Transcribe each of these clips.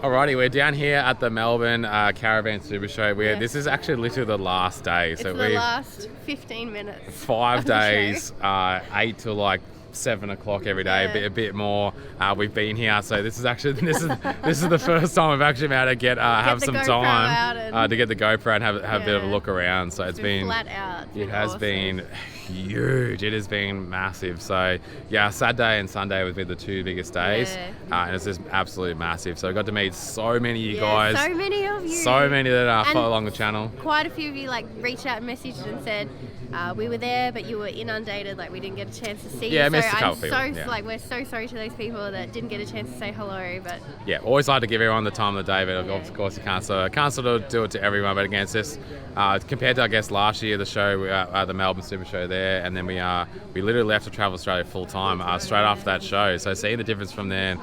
Alrighty, we're down here at the Melbourne Caravan Super Show. This is actually literally the last day. It's the last 15 minutes. 5 days, 8 till like 7 o'clock every day, a bit more. We've been here, so this is the first time we've actually been able to get have some time to get the GoPro and have a bit of a look around. So it's been flat out. It has been huge. It has been massive. So yeah, Saturday and Sunday would be the 2 biggest days, and it's just absolutely massive. So I got to meet so many of you guys. So many of you. So many that follow along the channel. Quite a few of you reached out and messaged and said we were there, but you were inundated. We didn't get a chance to see you. Yeah, I missed a couple people. We're so sorry to those people that didn't get a chance to say hello. But yeah, always like to give everyone the time of the day, but of course you can't sort of do it to everyone. But again, it's just compared to I guess last year the show we were at the Melbourne Super Show there, and then we literally left to travel Australia full time straight after that show. So seeing the difference from then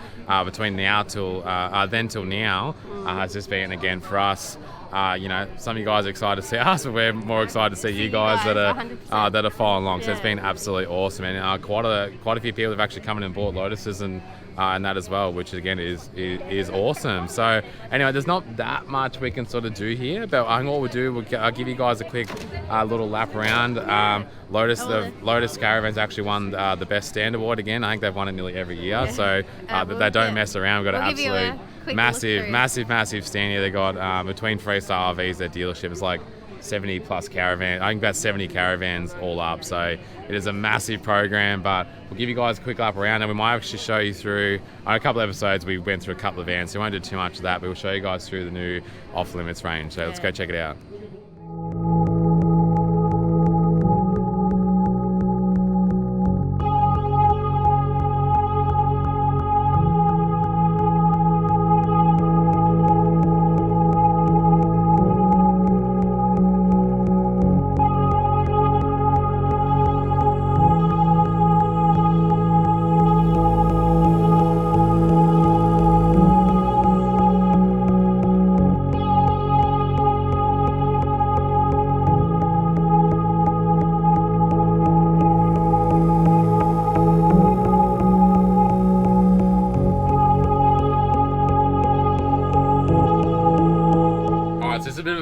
between now till now has just been again for us. Some of you guys are excited to see us, but we're more excited to see you guys that are following along. So it's been absolutely awesome, and quite a few people have actually come in and bought Lotuses and that as well, which again is awesome. So anyway, there's not that much we can sort of do here, but I think what we'll do, I'll give you guys a quick little lap around. Lotus Caravans actually won the Best Stand Award again. I think they've won it nearly every year, so they don't mess around. We've got an absolute massive stand here. They got between Freestyle RVs, their dealership is like 70 plus caravans. I think about 70 caravans all up. So it is a massive program, but we'll give you guys a quick lap around, and we might actually show you through a couple of episodes. We went through a couple of vans, so we won't do too much of that, but we'll show you guys through the new Off Limits range. So let's go check it out.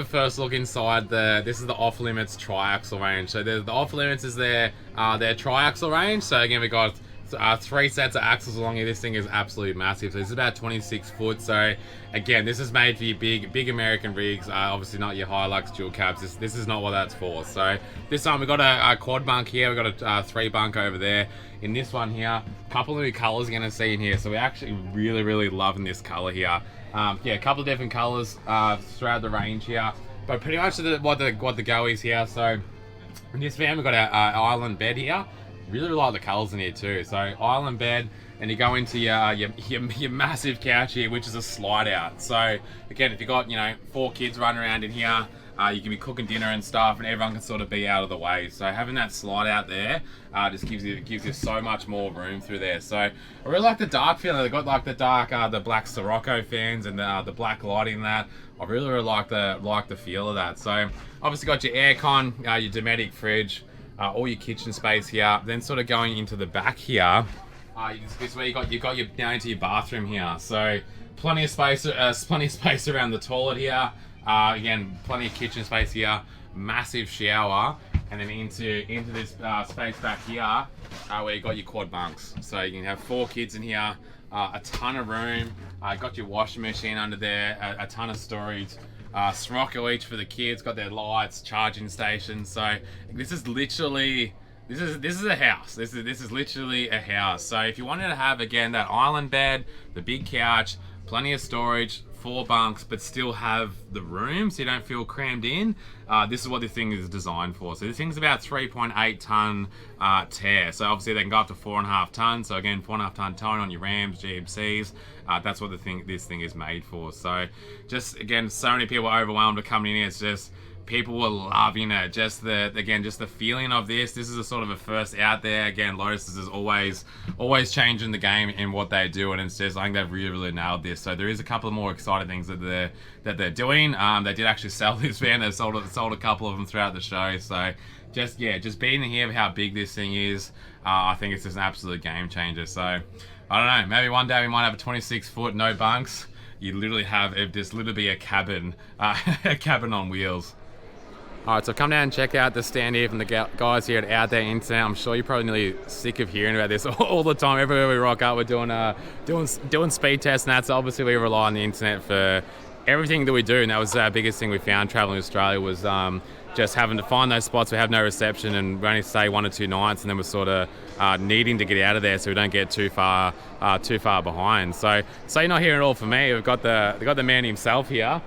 First look inside this is the Off Limits triaxle range. So the Off Limits is their triaxle range. So again, we got 3 sets of axles along here. This thing is absolutely massive. So this is about 26 foot. So again, this is made for your big American rigs. Obviously not your Hilux dual cabs. This is not what that's for. So this time we got a quad bunk here. We got a 3 bunk over there. In this one here, a couple of new colors you're gonna see in here. So we're actually really loving this color here. A couple of different colors throughout the range here. But pretty much what the go is here. So in this van, we've got our island bed here. Really like the colours in here too. So island bed, and you go into your massive couch here, which is a slide out. So again, if you've got 4 kids running around in here, you can be cooking dinner and stuff, and everyone can sort of be out of the way. So having that slide out there just gives you so much more room through there. So I really like the dark feeling. They've got like the dark, the black Sirocco fans and the black lighting in that. I really like the feel of that. So obviously got your aircon, your Dometic fridge, all your kitchen space here. Then sort of going into the back here, this way you got your down into your bathroom here. So plenty of space around the toilet here. Again, plenty of kitchen space here. Massive shower, and then into this space back here where you got your quad bunks. So you can have 4 kids in here. A ton of room. Got your washing machine under there. A ton of storage. Sirocco each for the kids. Got their lights, charging stations. So this is literally this is a house. This is literally a house. So if you wanted to have again that island bed, the big couch, plenty of storage, 4 bunks, but still have the room so you don't feel crammed in. This is what this thing is designed for. So this thing's about 3.8 ton tear. So obviously they can go up to 4.5 tons. So again, 4.5 ton towing on your Rams, GMCs. That's what this thing is made for. So just again, so many people are overwhelmed with coming in here. It's just people were loving it. Just the feeling of this. This is a sort of a first out there. Again, Lotus is always changing the game in what they do, and it's just I think they've really nailed this. So there is a couple of more exciting things that they're doing. They did actually sell this van. They sold a couple of them throughout the show. So just being here, how big this thing is, I think it's just an absolute game changer. So I don't know. Maybe one day we might have a 26 foot no bunks you literally have this little bit a cabin, a cabin on wheels. All right, so come down and check out the stand here from the guys here at Out There Internet. I'm sure you're probably nearly sick of hearing about this all the time. Everywhere we rock up, we're doing speed tests, and that's obviously we rely on the internet for everything that we do. And that was our biggest thing we found traveling to Australia was just having to find those spots we have no reception, and we only stay 1 or 2 nights, and then we're sort of needing to get out of there so we don't get too far behind. So you're not hearing it all from me. We've got the man himself here,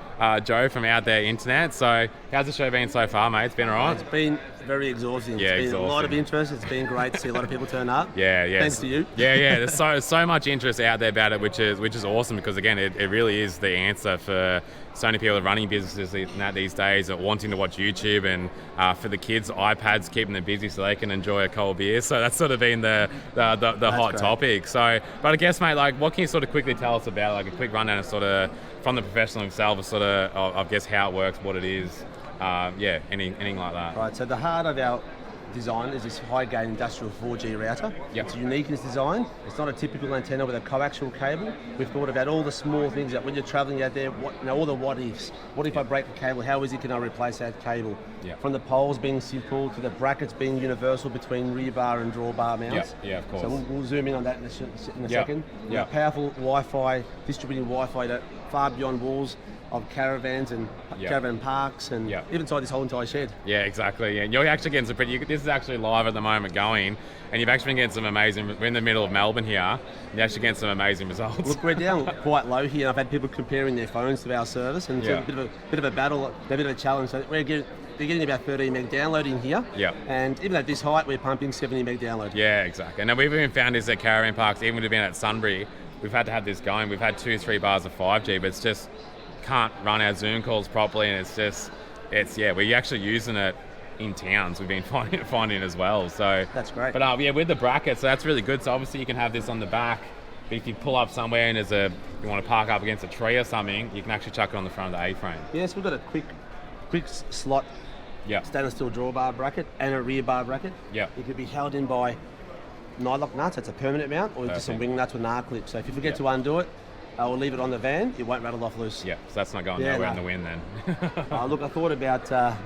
Joe from Out There Internet. So how's the show been so far, mate? It's been all right? It's been very exhausting. Yeah, it's been a lot of interest. It's been great to see a lot of people turn up. Yeah. Thanks to you. Yeah. There's so much interest out there about it, which is awesome, because again, it really is the answer for so many people running businesses these days, are wanting to watch YouTube, and for the kids, iPads keeping them busy so they can enjoy a cold beer. So that's sort of been the hot topic. So, but I guess, mate, like, what can you sort of quickly tell us about, like, a quick rundown of sort of from the professional himself, of sort of, I guess, how it works, what it is, anything like that. Right. So the heart of our design is this high-gain industrial 4G router. Yep. It's unique in its design. It's not a typical antenna with a coaxial cable. We've thought about all the small things that when you're travelling out there, all the what ifs. What if I break the cable? How easy can I replace that cable? Yep. From the poles being simple to the brackets being universal between rear bar and drawbar mounts. Yeah, of course. So we'll zoom in on that in a second. Yeah. Powerful Wi-Fi, distributing Wi-Fi to far beyond walls of caravans and caravan parks, and even inside this whole entire shed. Yeah, exactly. Yeah, and you're actually getting some this is actually live at the moment going, and you've actually been getting some amazing, we're in the middle of Melbourne here, and you're actually getting some amazing results. Look, we're down quite low here. I've had people comparing their phones to our service, and it's a bit of a battle, a bit of a challenge. So they're getting about 30 meg downloading here. Yeah. And even at this height, we're pumping 70 meg download. Yeah, exactly. And we've even found this at caravan parks, even when we've been at Sunbury, we've had to have this going. We've had 2-3 bars of 5G, but it's just can't run our Zoom calls properly, and we're actually using it in towns. We've been finding as well. So that's great. But with the brackets, so that's really good. So obviously you can have this on the back. But if you pull up somewhere and you want to park up against a tree or something, you can actually chuck it on the front of the A-frame. Yes, we've got a quick slot. Stainless steel drawbar bracket and a rear bar bracket. Yeah. It could be held in by nylock nuts. It's a permanent mount, or just some wing nuts with an R-clip. So if you forget to undo it, or leave it on the van, it won't rattle off loose. Yeah, so that's not going nowhere in the wind then. Look, I thought about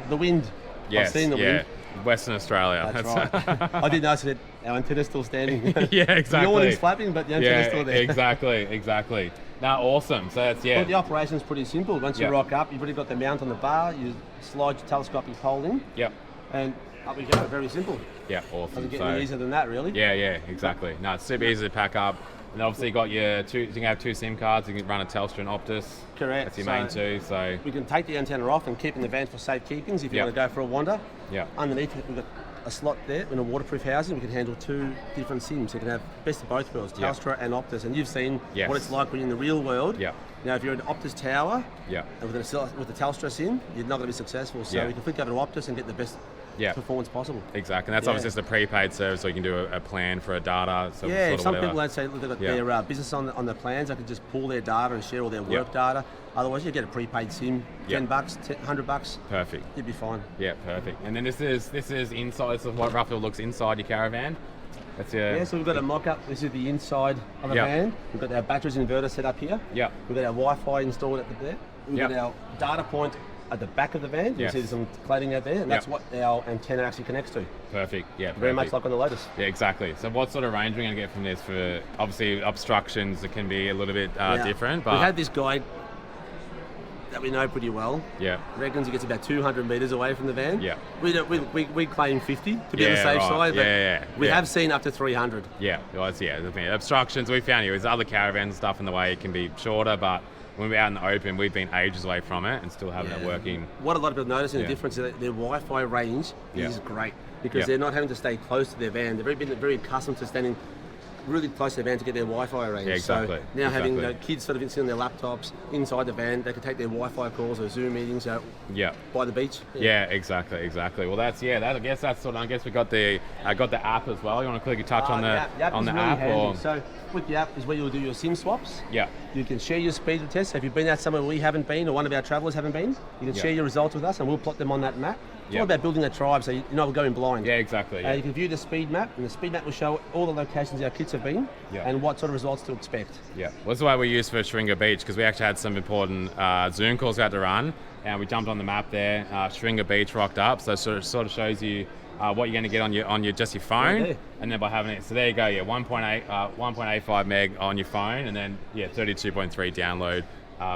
the wind. Yes, I've seen the wind. Western Australia. That's right. I did notice that our antenna's still standing. Yeah, exactly. The awning's flapping, but the antenna's still there. Exactly. Now, awesome. So that's, Well, the operation's pretty simple. Once you rock up, you've already got the mount on the bar, you slide your telescopic pole in. Yep. And up we go. Very simple. Yeah, awesome. Doesn't get any easier than that, really. Yeah, exactly. No, it's super easy to pack up. And obviously you got you can have 2 SIM cards. You can run a Telstra and Optus. Correct. That's your main two. So we can take the antenna off and keep in the van for safe keepings if you want to go for a wander. Yeah. Underneath it, we've got a slot there in a waterproof housing. We can handle 2 different SIMs. You can have best of both worlds, Telstra and Optus. And you've seen what it's like when you're in the real world. Yeah. Now, if you're an Optus tower, and with the Telstra SIM, you're not going to be successful. So we can flick over to Optus and get the best performance possible. Exactly, and that's obviously just a prepaid service, so you can do a plan for a data. So some people don't say they've got their business on the plans. They can just pull their data and share all their work data. Otherwise, you get a prepaid SIM, $10, $100. Perfect. You'd be fine. Yeah, perfect. And then this is inside. This is what roughly looks inside your caravan. That's so we've got a mock-up. This is the inside of the van. We've got our batteries inverter set up here. Yeah. We've got our Wi-Fi installed up there. We've got our data point at the back of the van. You see there's some cladding out there, and that's what our antenna actually connects to. Perfect. Yeah. Very much like on the Lotus. Yeah, exactly. So what sort of range are we going to get from this? For obviously obstructions, it can be a little bit different. But we had this guy that we know pretty well. Yeah. Reckons he gets about 200 metres away from the van. Yeah. We claim 50 to be on the safe side, but we have seen up to 300. Yeah. Well, the thing. Obstructions, we found there's other caravans and stuff in the way it can be shorter, but when we're out in the open, we've been ages away from it and still having it working. What a lot of people notice in the difference is that their Wi-Fi range is great because they're not having to stay close to their van. They've been very accustomed to standing really close to the van to get their Wi-Fi range. Yeah, exactly. So now having kids sort of sitting on their laptops inside the van, they can take their Wi-Fi calls or Zoom meetings out by the beach. Yeah, exactly. Well, that's I guess that's sort of. I guess we got the app as well. You want to quickly touch on the app? Or so with the app is where you'll do your SIM swaps. Yeah. You can share your speed test. So if you've been out somewhere we haven't been or one of our travellers haven't been, you can share your results with us and we'll plot them on that map. It's all about building a tribe, so you're not going blind. Yeah, exactly. You can view the speed map, and the speed map will show all the locations our kids have been and what sort of results to expect. Yeah, well, that's why we used for Shringa Beach, because we actually had some important Zoom calls we had to run, and we jumped on the map there. Shringa Beach rocked up, so it sort of shows you what you're going to get on your just your phone, and then by having it, so there you go, 1.85 meg on your phone, and then 32.3 download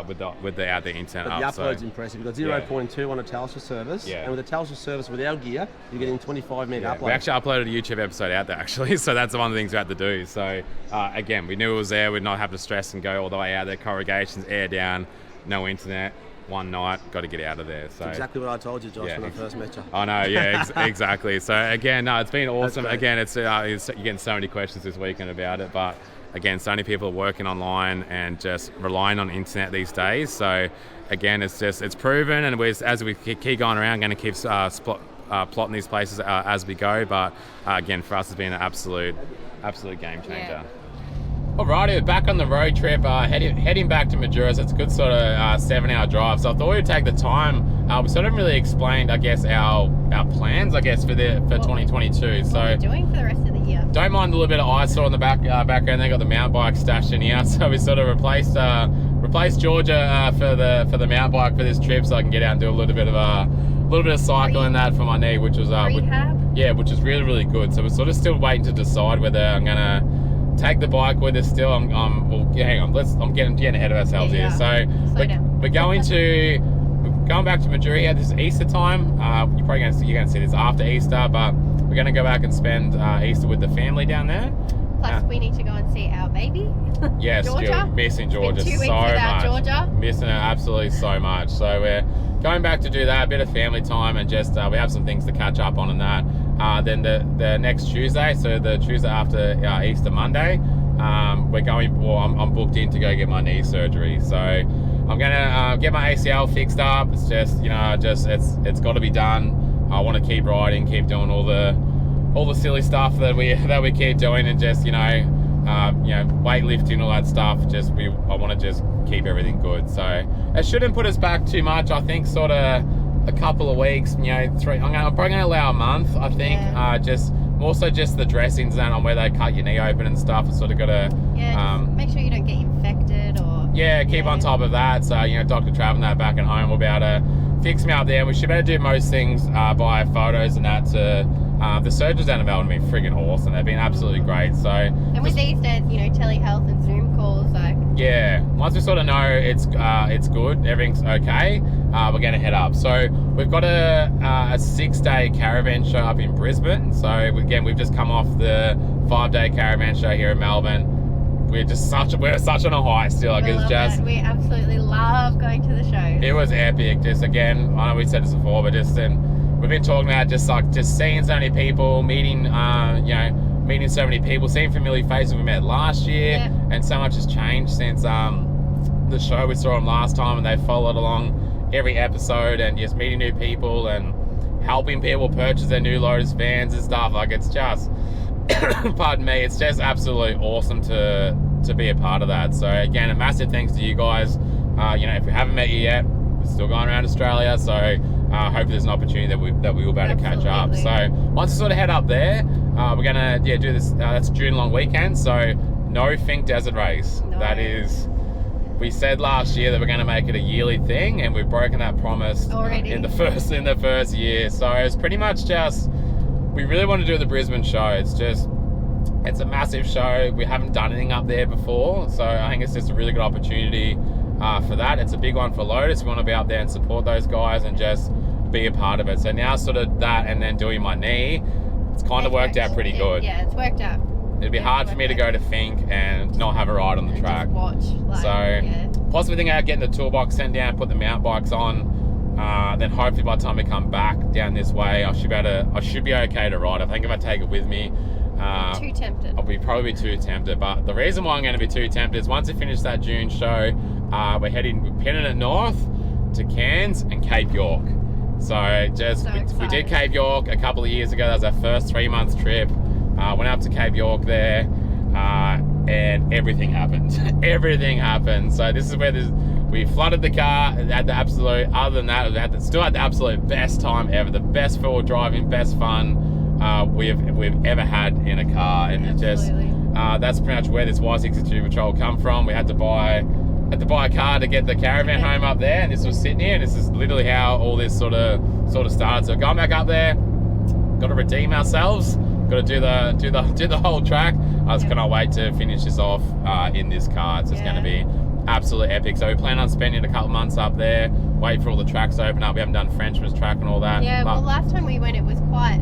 with the out there internet. But the upload's impressive. We've got 0.2 on a Telstra service, and with the Telstra service with our gear, you're getting 25 meg upload. We actually uploaded a YouTube episode out there actually, so that's one of the things we had to do. So again, we knew it was there. We'd not have to stress and go all the way out there. Corrugations, air down, no internet. One night, got to get out of there. So that's exactly what I told you, Josh, when I first met you. I know, exactly. So again, no, it's been awesome. Again, it's you're getting so many questions this weekend about it, but again, so many people are working online and just relying on internet these days. So again, it's proven, and as we keep going around, going to keep plotting these places as we go. But again, for us, it's been an absolute game changer. Yeah. Alrighty, back on the road trip, heading back to Mildura. So it's a good sort of 7-hour drive. So I thought we'd take the time. We sort of really explained, I guess, our plans, I guess, for 2022. So what we're doing for the rest of the year. Don't mind a little bit of eyesore in the background. They got the mountain bike stashed in here, so we sort of replaced Georgia for the mountain bike for this trip, so I can get out and do a little bit of cycling that for my knee, which was rehab. Which is really, really good. So we're sort of still waiting to decide whether I'm gonna take the bike with us still. Hang on. I'm getting ahead of ourselves here. So we're going back to Mildura. Yeah, this is Easter time. You're gonna see this after Easter, but we're gonna go back and spend Easter with the family down there. Plus, we need to go and see our baby. Yes, Georgia. Missing Georgia so much. Georgia. Missing her absolutely so much. So we're going back to do that, a bit of family time, and just we have some things to catch up on that. Then the next Tuesday, so the Tuesday after Easter Monday, we're going. Well, I'm booked in to go get my knee surgery. So I'm gonna get my ACL fixed up. It's just it's got to be done. I want to keep riding, keep doing all the silly stuff that we keep doing, and just weightlifting, all that stuff. I want to just keep everything good. So it shouldn't put us back too much. I think sort of a couple of weeks, 3. I'm probably gonna allow a month. I think just more so just the dressings and on where they cut your knee open and stuff. It's sort of gotta just make sure you don't get infected or keep on top of that. So Dr. Trav and that back at home will be able to fix me up there. We should be able to do most things via photos and that. The surgeons down in Melbourne have been friggin' awesome. They've been absolutely great. So and with these days, telehealth and Zoom calls, once we sort of know it's good, everything's okay, we're going to head up. So we've got a 6-day caravan show up in Brisbane. So again, we've just come off the 5-day caravan show here in Melbourne. We're such on a high still. We absolutely love going to the show. It was epic. Just again, I know we said this before, but we've been talking about just seeing so many people, meeting so many people, seeing familiar faces we met last year, and so much has changed since the show. We saw them last time, and they followed along every episode, and just meeting new people and helping people purchase their new Lotus vans and stuff. It's just, pardon me, it's just absolutely awesome to be a part of that. So again, a massive thanks to you guys. If we haven't met you yet, we're still going around Australia, so hopefully there's an opportunity that we will be able to catch up. So once we sort of head up there, we're gonna do this. That's June long weekend, so no Fink Desert Race. No. That is, we said last year that we're gonna make it a yearly thing, and we've broken that promise already in the first year. So it's pretty much just, we really want to do the Brisbane show. It's a massive show. We haven't done anything up there before, so I think it's just a really good opportunity for that. It's a big one for Lotus. We want to be up there and support those guys and just be a part of it. So now sort of that, and then doing my knee, it's kind of worked out pretty good. Yeah, it's worked out. It'd be hard for me to go to Fink and not have a ride on the track. Just watch. Possibly thinking about getting the toolbox sent down, put the mountain bikes on. Then hopefully by the time we come back down this way, I should be okay to ride. I think if I take it with me, too tempted. I'll probably be too tempted. But the reason why I'm going to be too tempted is once we finish that June show, we're pinning it north to Cairns and Cape York. So we did Cape York a couple of years ago. That was our first 3-month trip. Went up to Cape York there, and everything happened. Everything happened. So this is where We flooded the car. Had the absolute. Other than that, still had the absolute best time ever. The best four-wheel driving, best fun we've ever had in a car, and it's just that's pretty much where this Y62 Patrol come from. We had to buy a car to get the caravan home up there, and this was sitting here, and this is literally how all this sort of started. So going back up there, got to redeem ourselves. Got to do the whole track. I just cannot wait to finish this off in this car. It's just going to be absolutely epic. So we plan on spending a couple months up there, wait for all the tracks to open up. We haven't done Frenchman's track and all that. Yeah, well, last time we went, it was quite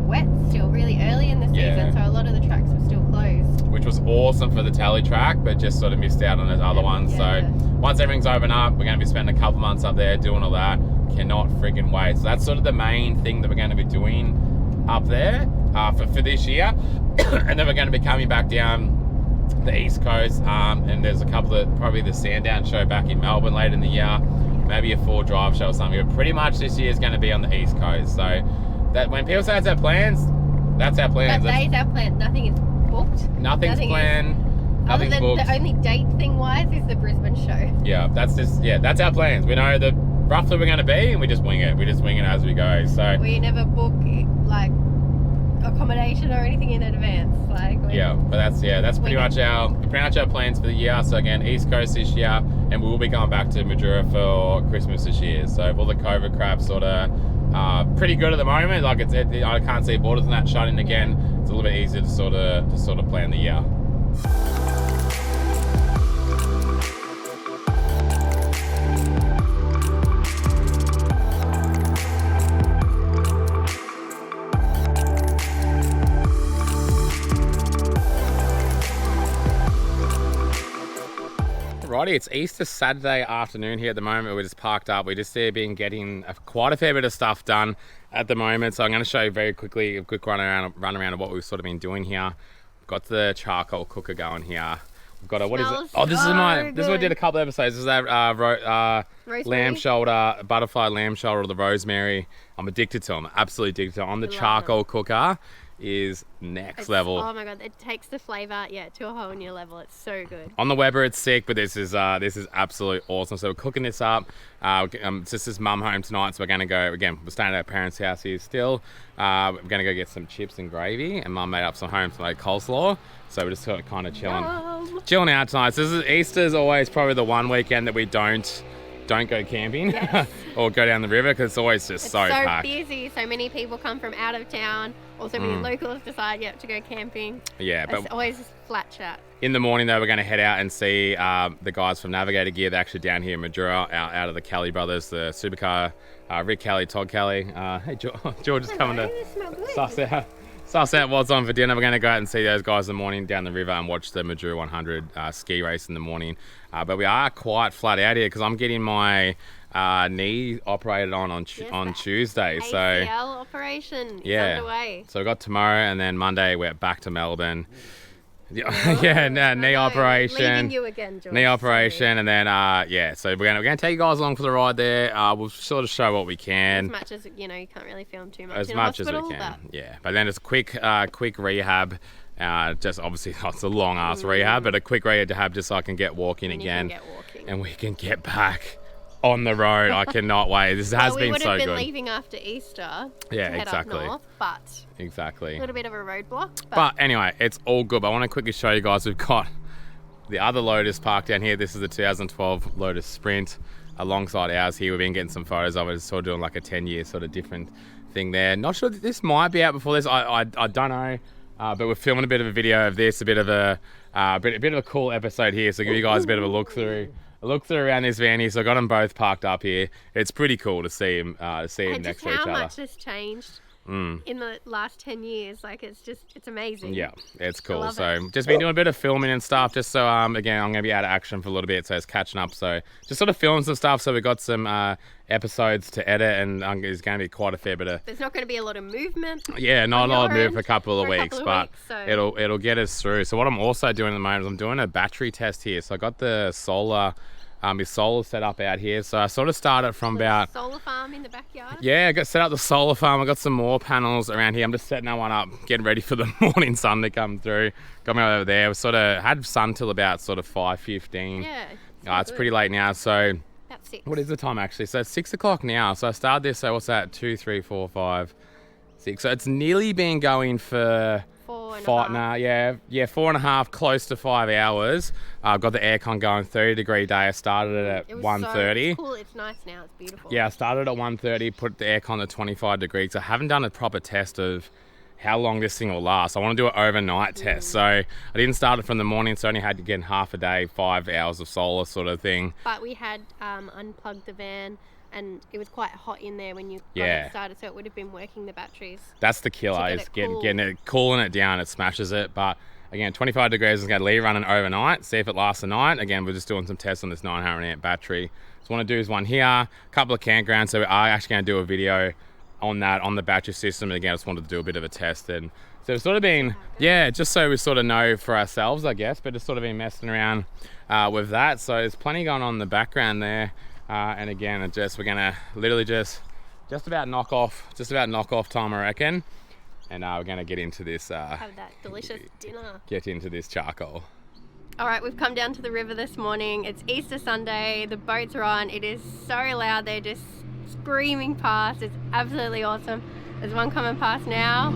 wet still, really early in the season, so a lot of the tracks were still closed. Which was awesome for the tally track, but just sort of missed out on those other ones. So once everything's open up, we're going to be spending a couple months up there doing all that. Cannot freaking wait. So that's sort of the main thing that we're going to be doing up there for this year. And then we're going to be coming back down the East Coast, and there's a couple of, probably the Sandown show back in Melbourne later in the year, maybe a 4-drive show or something, but pretty much this year is going to be on the East Coast. So that when people say that's our plans, that's our plans. That is our plan. Nothing is booked. Nothing's planned. Other Nothing's than booked. the only date thing wise is the Brisbane show. Yeah, that's our plans. We know the roughly we're going to be, and we just wing it. We just wing it as we go. So we never book like accommodation or anything in advance. But that's pretty much our plans for the year. So again, East Coast this year, and we will be going back to Mildura for Christmas this year. So all the COVID crap sort of pretty good at the moment. Like I can't see borders and that shutting again. It's a little bit easier to sort of plan the year. Righty, it's Easter Saturday afternoon here at the moment. We're just parked up. We're just there getting quite a fair bit of stuff done at the moment. So I'm going to show you very quickly a quick run around of what we've sort of been doing here. We've got the charcoal cooker going here. We've got what is it? Oh, this is what I did a couple episodes. This is that lamb shoulder, butterfly lamb shoulder, or the rosemary. I'm addicted to them. Absolutely addicted to them. On the charcoal cooker is next level. Oh my god, it takes the flavour to a whole new level. It's so good. On the Weber it's sick, but this is absolutely awesome. So we're cooking this up. It's just his mum home tonight, so we're gonna go again. We're staying at our parents' house here still. We're gonna go get some chips and gravy, and mum made up some home-made coleslaw. So we're just kind of chilling out tonight. So Easter's always probably the one weekend that we don't go camping or go down the river, because it's always just so packed. Busy. So many people come from out of town. Also, many locals decide to go camping. Yeah, but it's always flat chat. In the morning, though, we're going to head out and see the guys from Navigator Gear. They're actually down here in Mildura, out of the Kelly brothers, the supercar, Rick Kelly, Todd Kelly. Hey, George is coming to suss out what's on for dinner. We're going to go out and see those guys in the morning down the river and watch the Mildura 100 ski race in the morning. But we are quite flat out here because I'm getting my knee operated on Tuesday. ACL operation is underway. So we got tomorrow, and then Monday we're back to Melbourne. Knee operation. Leaving you again, George. Knee operation, and then so we're gonna take you guys along for the ride there. We'll sort of show what we can. As much as you can't really film too much. As much as we can. But then it's quick rehab. Just obviously it's a long ass rehab, but a quick rehab just so I can get walking again, and we can get back on the road. I cannot wait. This has been so good. We would have been leaving after Easter. Yeah, to head exactly. Up north, but exactly. A little bit of a roadblock. But anyway, it's all good. But I want to quickly show you guys. We've got the other Lotus parked down here. This is the 2012 Lotus Sprint alongside ours here. We've been getting some photos of it. It's sort of doing like a 10-year sort of different thing there. Not sure that this might be out before this. I don't know. But we're filming a bit of a video of this, a bit of a cool episode here. So give you guys a bit of a look through around this van here. So I got them both parked up here. It's pretty cool to see them next to each other. How much has changed in the last 10 years? It's amazing. Yeah, it's cool. So just been doing a bit of filming and stuff, just so again I'm gonna be out of action for a little bit, so it's catching up. So just sort of filming some stuff. So we got some episodes to edit, and there's going to be quite a fair bit of. There's not going to be a lot of movement. Yeah, not a lot of movement for a couple of weeks, but it'll get us through. So what I'm also doing at the moment is I'm doing a battery test here. So I got the solar. His solar set up out here, so I sort of started from about solar farm in the backyard. Yeah, I got set up the solar farm. I got some more panels around here. I'm just setting that one up, getting ready for the morning sun to come through. Got me over there. We sort of had sun till about sort of 5:15. Yeah. It's pretty late now, so About 6. what is the time actually? So it's 6 o'clock now. So I started this, so what's that? 2, 3, 4, 5, 6. So it's nearly been going for 4.5. 4.5, close to 5 hours. I've got the aircon going, 30-degree day. I started it at 1:30. It's cool, it's nice now, it's beautiful. Yeah, I started at 1:30, put the aircon to 25 degrees. I haven't done a proper test of how long this thing will last. I want to do an overnight test. So I didn't start it from the morning, so I only had to get in half a day, 5 hours of solar sort of thing. But we had unplugged the van, and it was quite hot in there when you got it started, so it would have been working the batteries. That's the killer, is getting it, cooling it down. It smashes it. But again, 25 degrees is going to leave running overnight, see if it lasts a night. Again, we're just doing some tests on this 900 amp battery. So what I want to do is one here, a couple of campgrounds. So we are actually going to do a video on that, on the battery system. And again, I just wanted to do a bit of a test. And so it's sort of been, just so we sort of know for ourselves, I guess, but it's sort of been messing around with that. So there's plenty going on in the background there. And again, we're gonna literally just about knock off time, I reckon. And we're gonna get into this. Have that delicious dinner. Get into this charcoal. All right, we've come down to the river this morning. It's Easter Sunday. The boats are on. It is so loud. They're just screaming past. It's absolutely awesome. There's one coming past now.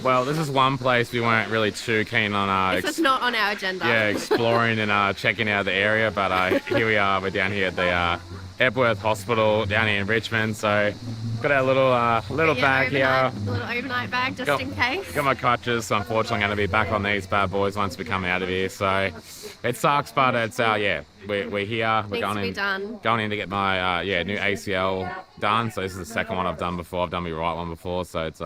Well, this is one place we weren't really too keen on. It's not on our agenda. Yeah, exploring and checking out the area, but here we are. We're down here at the Epworth Hospital down here in Richmond. So got our little bag here. A little overnight bag just in case. Got my crutches. So unfortunately, I'm going to be back on these bad boys once we come out of here. So it sucks, but it's we're here. We're going in to get my new ACL done. So this is the second one I've done before. I've done my right one before, so it's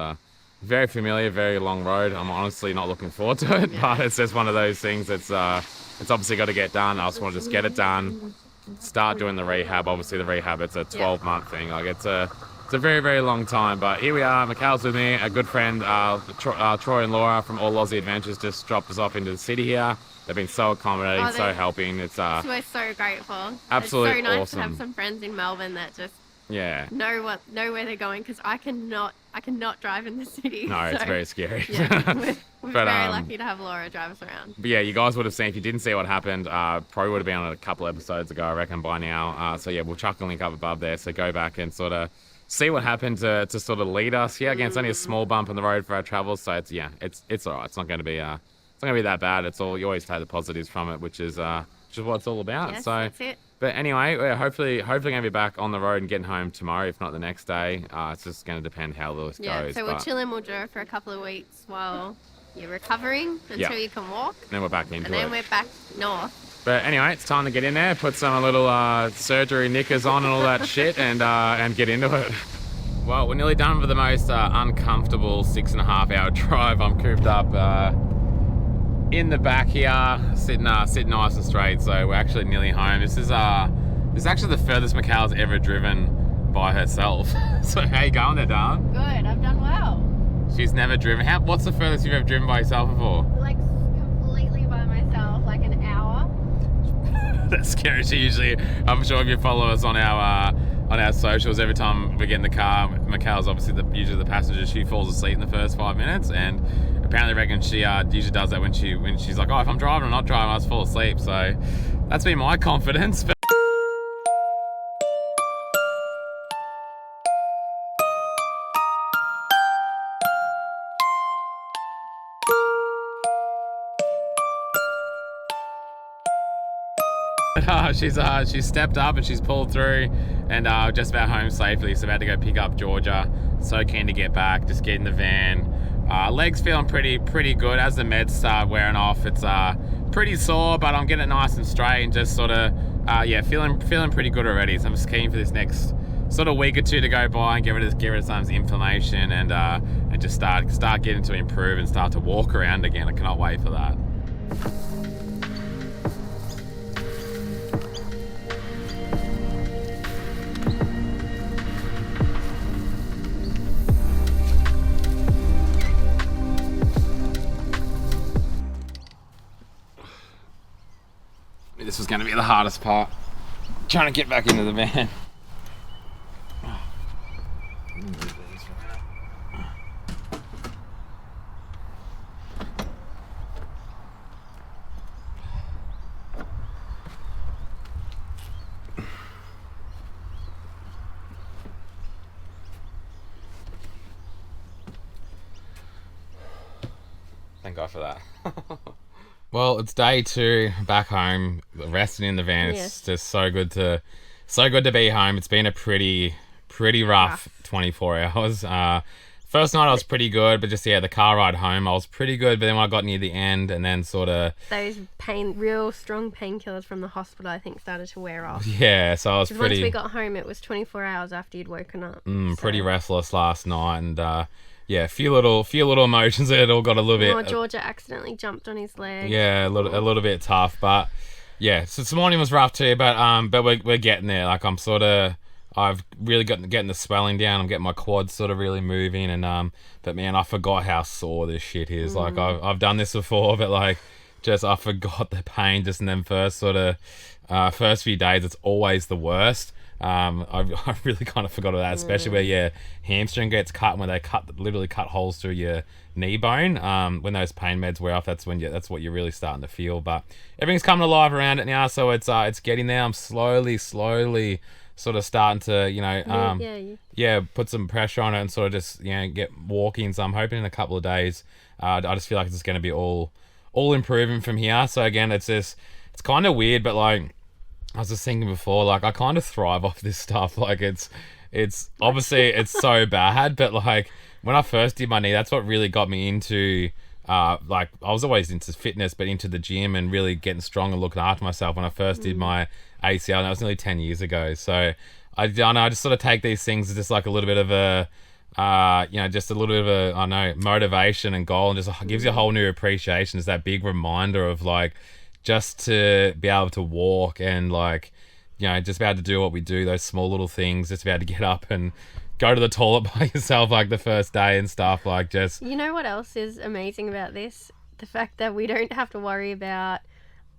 very familiar, very long road. I'm honestly not looking forward to it, but it's just one of those things that's it's obviously got to get done. I just want to just get it done, start doing the rehab. Obviously the rehab, it's a 12-month thing. Like it's a very, very long time, but here we are. Mikayla's with me, a good friend, Troy and Laura from All Aussie Adventures just dropped us off into the city here. They've been so accommodating, so helping. We're so grateful. Absolutely it's so nice awesome to have some friends in Melbourne that just know where they're going, because I cannot drive in the city. No, it's very scary. Yeah, we're very lucky to have Laura drive us around. But yeah, you guys would have seen, if you didn't see what happened, probably would have been on a couple episodes ago, I reckon, by now. So yeah, we'll chuck a link up above there, so go back and sort of see what happened to sort of lead us. Yeah, again, it's only a small bump in the road for our travels, so it's all right. It's not going to be that bad. It's all, you always take the positives from it, which is what it's all about. Yes, so that's it. But anyway, we're hopefully going to be back on the road and getting home tomorrow, if not the next day. It's just going to depend how Lewis goes. So we'll chill in Mildura for a couple of weeks while you're recovering until you can walk. And then we're back into it. And then we're back north. But anyway, it's time to get in there, put some little surgery knickers on and all that shit, and get into it. Well, we're nearly done with the most uncomfortable 6.5 hour drive. I'm cooped up in the back here, sitting nice and straight. So we're actually nearly home. This is actually the furthest Mikayla's ever driven by herself. So how you going there, darling? Good, I've done well. She's never driven. What's the furthest you've ever driven by yourself before? Like completely by myself, like an hour. That's scary. I'm sure if you follow us on our socials, every time we get in the car, Mikayla's obviously usually the passenger. She falls asleep in the first 5 minutes, and apparently reckon she usually does that when she's like, oh, if I'm driving or not driving, I just fall asleep. So that's been my confidence. She's stepped up and she's pulled through, and just about home safely. So about to go pick up Georgia. So keen to get back, just get in the van. Legs feeling pretty good. As the meds start wearing off, it's pretty sore, but I'm getting it nice and straight and just sort of yeah, feeling pretty good already. So I'm just keen for this next sort of week or two to go by and get rid of some inflammation and just start getting to improve and start to walk around again. I cannot wait for that. This was going to be the hardest part, trying to get back into the van. Thank God for that. Well, it's day 2 back home, resting in the van. It's Yes. just so good to be home. It's been a pretty rough 24 hours. First night I was pretty good, but just the car ride home I was pretty good. But then when I got near the end, and then sort of Those real strong painkillers from the hospital, I think, started to wear off. yeah, so I was 'Cause pretty once we got home, it was 24 hours after you'd woken up. pretty restless last night, and yeah, a few little emotions that all got a little bit. Georgia accidentally jumped on his leg. Yeah, a little bit tough, but yeah. So this morning was rough too, but we're getting there. Like I've really getting the swelling down. I'm getting my quads sort of really moving, and but man, I forgot how sore this shit is. Like I've done this before, but like just I forgot the pain just in them first few days. It's always the worst. I really kind of forgot about that, especially where your hamstring gets cut, when they literally cut holes through your knee bone. When those pain meds wear off, that's what you're really starting to feel. But everything's coming alive around it now, so it's getting there. I'm slowly sort of starting to put some pressure on it and sort of just get walking. So I'm hoping in a couple of days, I just feel like it's just going to be all improving from here. So again, it's kind of weird, but like I was just thinking before, like I kind of thrive off this stuff. Like it's obviously it's so bad, but like when I first did my knee, that's what really got me into like I was always into fitness, but into the gym and really getting strong and looking after myself when I first did my ACL, and that was nearly 10 years ago. So I just sort of take these things as just like a little bit of a just a little bit of a, I don't know, motivation and goal, and just gives you a whole new appreciation. It's that big reminder of like just to be able to walk and like, just be able to do what we do, those small little things, just be able to get up and go to the toilet by yourself like the first day and stuff, like just... You know what else is amazing about this? The fact that we don't have to worry about,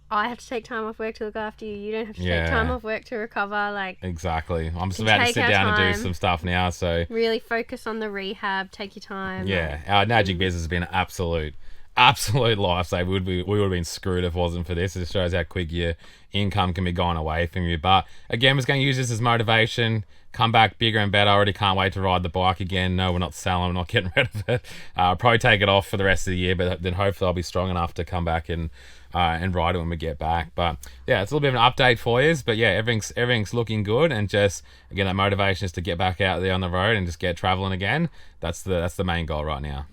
I have to take time off work to look after you, you don't have to take time off work to recover, like... Exactly. I'm just about to sit down and do some stuff now, so... Really focus on the rehab, take your time. Yeah, our Magic business has been an absolute lifesaver. We would have been screwed if it wasn't for this. It just shows how quick your income can be going away from you. But again, we're going to use this as motivation, come back bigger and better. I already can't wait to ride the bike again. No, we're not selling, we're not getting rid of it. I'll probably take it off for the rest of the year, but then hopefully I'll be strong enough to come back and ride it when we get back. But yeah, it's a little bit of an update for you, but yeah, everything's looking good, and just again, that motivation is to get back out there on the road and just get traveling again. That's the main goal right now.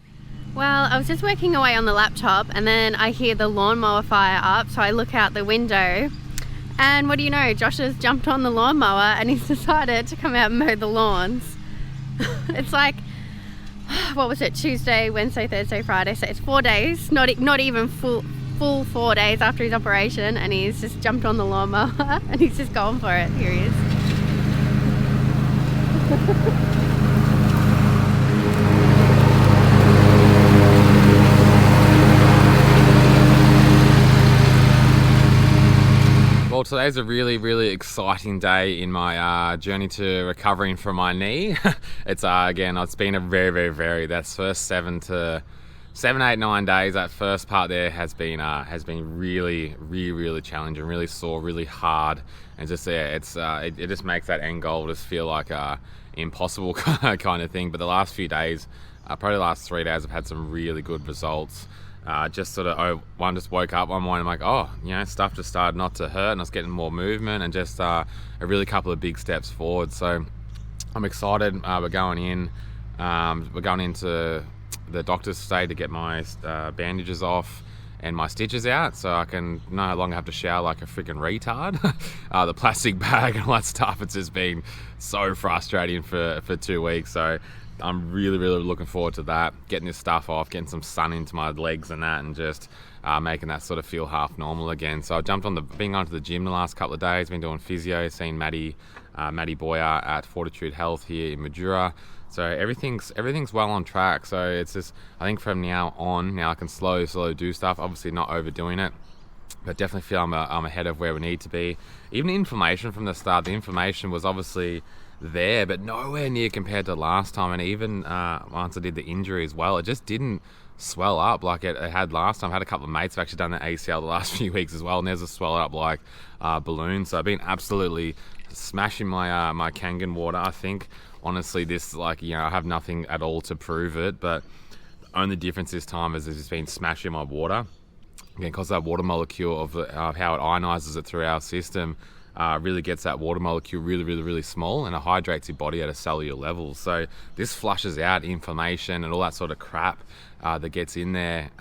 Well, I was just working away on the laptop, and then I hear the lawnmower fire up, so I look out the window, and what do you know, Josh has jumped on the lawnmower and he's decided to come out and mow the lawns. It's like, what was it, Tuesday, Wednesday, Thursday, Friday, so it's 4 days, not even full 4 days after his operation, and he's just jumped on the lawnmower and he's just going for it. Here he is. Well, today's a really exciting day in my journey to recovering from my knee. It's again, it's been a very that's first 7, 8, 9 days. That first part there has been really challenging, really sore, really hard, and just it just makes that end goal just feel like impossible kind of thing. But the last few days, probably the last 3 days, I've had some really good results. Just woke up one morning, I'm like, stuff just started not to hurt, and I was getting more movement, and just a really couple of big steps forward. So I'm excited. We're going into the doctor's today to get my bandages off, and my stitches out, so I can no longer have to shower like a freaking retard. The plastic bag and all that stuff, it's just been so frustrating for 2 weeks. So I'm really looking forward to that, getting this stuff off, getting some sun into my legs and that, and just making that sort of feel half normal again. So I jumped on been going to the gym the last couple of days, been doing physio, seeing Maddie Boyer at Fortitude Health here in Mildura. So everything's well on track. So it's just, I think from now on, I can slow do stuff, obviously not overdoing it, but definitely feel I'm ahead of where we need to be. Even the inflammation from the start, the inflammation was obviously there, but nowhere near compared to last time. And even once I did the injury as well, it just didn't swell up like it had last time. I had a couple of mates who've actually done the ACL the last few weeks as well, and there's a swell up like balloons. So I've been absolutely smashing my Kangen water. I think honestly this, like, you know, I have nothing at all to prove it, but the only difference this time is it's just been smashing my water. Again, because that water molecule of how it ionizes it through our system really gets that water molecule really small, and it hydrates your body at a cellular level. So this flushes out inflammation and all that sort of crap that gets in there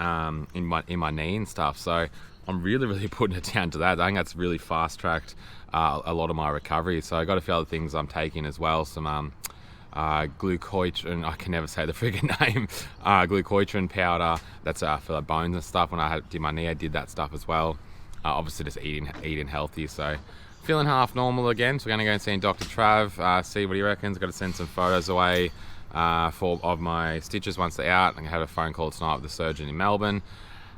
in my knee and stuff. So I'm really putting it down to that. I think that's really fast tracked a lot of my recovery. So I got a few other things I'm taking as well. Some glucoitrin, I can never say the friggin' name, glucoitrin powder, that's for the bones and stuff. When I did my knee, I did that stuff as well. Obviously just eating healthy, so feeling half normal again. So we're gonna go and see Dr. Trav, see what he reckons. Got to send some photos away of my stitches once they're out. I'm gonna have a phone call tonight with the surgeon in Melbourne.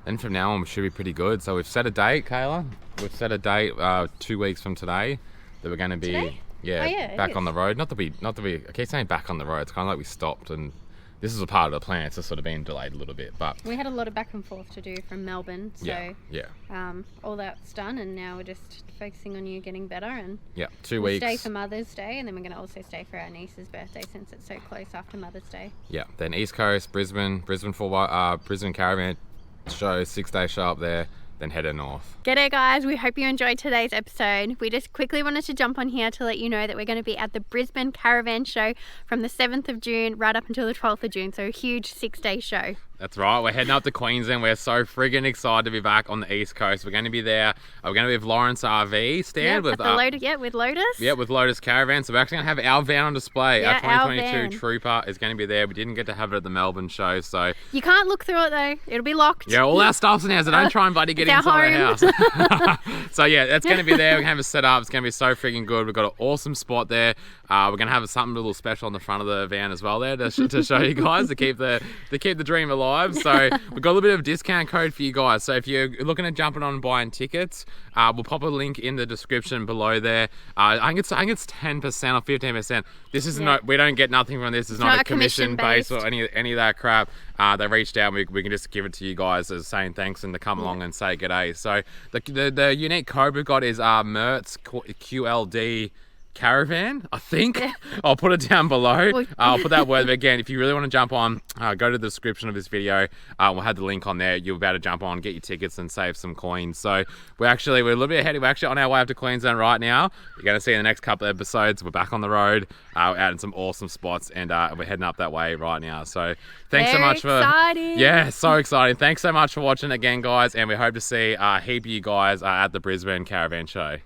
Then from now on we should be pretty good. So we've set a date, Kayla. We've set a date 2 weeks from today that we're gonna be back on the road. Not that we I keep saying back on the road, it's kind of like we stopped, and this is a part of the plan. It's just sort of been delayed a little bit, but we had a lot of back and forth to do from Melbourne, so all that's done, and now we're just focusing on you getting better. And 2 we'll weeks stay for Mother's Day, and then we're going to also stay for our niece's birthday since it's so close after Mother's Day. Then East Coast, Brisbane Caravan show, 6-day show up there, then headed north. G'day guys, we hope you enjoyed today's episode. We just quickly wanted to jump on here to let you know that we're going to be at the Brisbane Caravan show from the 7th of June right up until the 12th of June, so a huge 6-day show. That's right, we're heading up to Queensland. We're so friggin' excited to be back on the East Coast. We're going to be there. We're going to be with Lawrence RV stand. With Lotus. With Lotus. With Lotus Caravan. So we're actually going to have our van on display. Our 2022 van. Trooper is going to be there. We didn't get to have it at the Melbourne show, so... You can't look through it though. It'll be locked. Yeah, all our stuff's in there, so don't try and bloody get inside our house. So yeah, that's going to be there. We're going to have it set up. It's going to be so freaking good. We've got an awesome spot there. We're going to have something a little special on the front of the van as well there to show you guys, to keep the dream alive. So we've got a little bit of a discount code for you guys. So if you're looking at jumping on and buying tickets, we'll pop a link in the description below there. I think it's 10% or 15%. This is we don't get nothing from this. It's not a commission based or any of that crap. They reached out, and we can just give it to you guys as saying thanks and to come along and say g'day. So the unique code we've got is MERTS QLD Caravan, I think. I'll put it down below. I'll put that word again. If you really want to jump on, go to the description of this video. We'll have the link on there. You'll be able to jump on, get your tickets and save some coins. So we're a little bit ahead. We're actually on our way up to Queensland right now. You're going to see in the next couple of episodes, we're back on the road. We're out in some awesome spots, and we're heading up that way right now. So thanks so much for... exciting. Yeah, so exciting. Thanks so much for watching again, guys, and we hope to see a heap of you guys at the Brisbane Caravan show.